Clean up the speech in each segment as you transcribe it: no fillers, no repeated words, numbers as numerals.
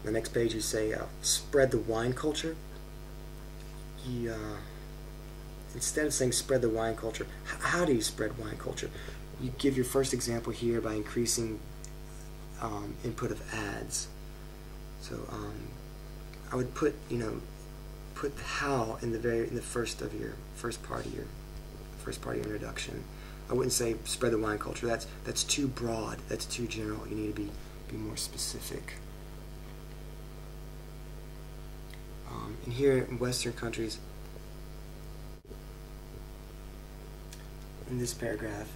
The next page you say spread the wine culture. You, instead of saying spread the wine culture, how do you spread wine culture? You give your first example here by increasing input of ads. So I would put put the how in the first part of your introduction. I wouldn't say spread the wine culture. That's too broad. That's too general. You need to be more specific. And here in Western countries, in this paragraph,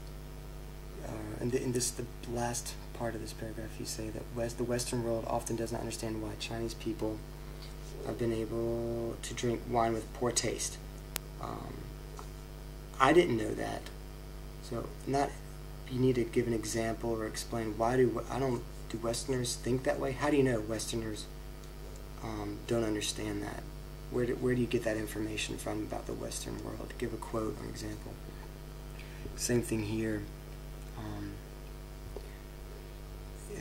in this the last part of this paragraph, you say that the Western world often does not understand why Chinese people have been able to drink wine with poor taste. I didn't know that. So you need to give an example or explain why do Westerners think that way? How do you know Westerners don't understand that? Where do you get that information from about the Western world? Give a quote or example. Same thing here.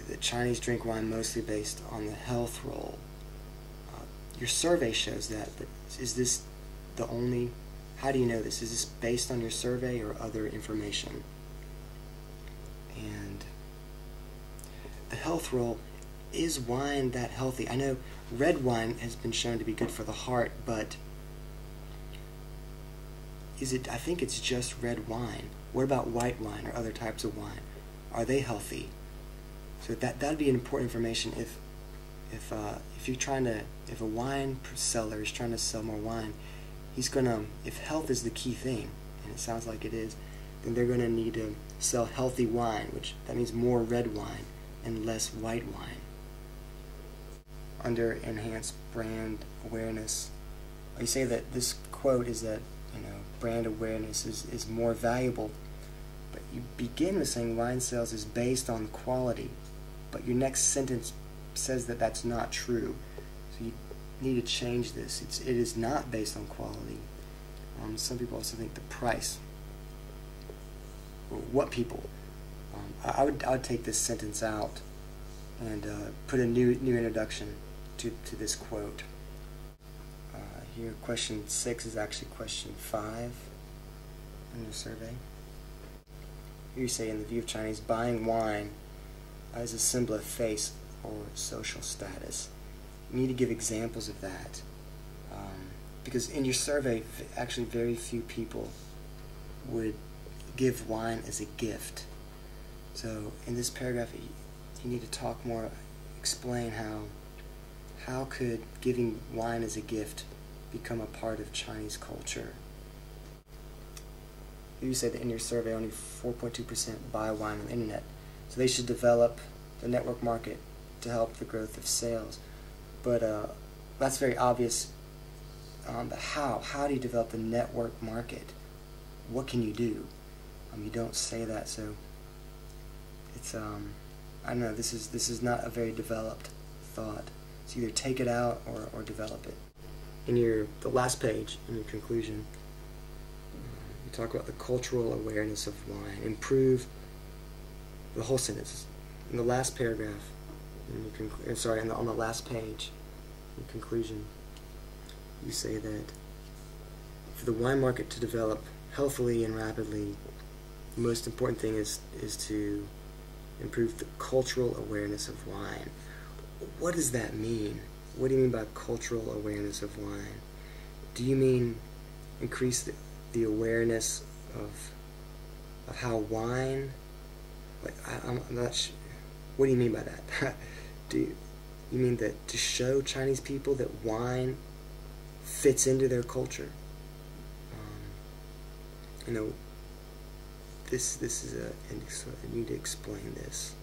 The Chinese drink wine mostly based on the health role. Your survey shows that, but is this the only? How do you know this? Is this based on your survey or other information? And the health role, is wine that healthy? I know red wine has been shown to be good for the heart, but is it? I think it's just red wine. What about white wine or other types of wine? Are they healthy? So that'd be important information if a wine seller is trying to sell more wine, if health is the key thing, and it sounds like it is, then they're gonna need to sell healthy wine, which that means more red wine and less white wine. Under enhanced brand awareness, you say that this quote is that brand awareness is more valuable, but you begin with saying wine sales is based on quality, but your next sentence says that that's not true. So you need to change this. It is not based on quality. Some people also think the price. Or what people? I would take this sentence out and put a new introduction to this quote. Here, question 6 is actually question 5 in your survey. Here you say, in the view of Chinese, buying wine is a symbol of face or social status. You need to give examples of that. Because in your survey, actually very few people would give wine as a gift. So in this paragraph, you need to talk more, explain how could giving wine as a gift become a part of Chinese culture. You say that in your survey only 4.2% buy wine on the internet. So they should develop the network market to help the growth of sales. But that's very obvious. But how do you develop the network market? What can you do? You don't say that, so it's I don't know. This is not a very developed thought. So either take it out or develop it. In the last page, in your conclusion, you talk about the cultural awareness of wine. Improve the whole sentence. In the last paragraph, on the last page, in conclusion, you say that for the wine market to develop healthily and rapidly, the most important thing is to improve the cultural awareness of wine. What does that mean? What do you mean by cultural awareness of wine? Do you mean increase the awareness of how wine? I'm not sure. What do you mean by that? Do you mean that to show Chinese people that wine fits into their culture? This is I need to explain this.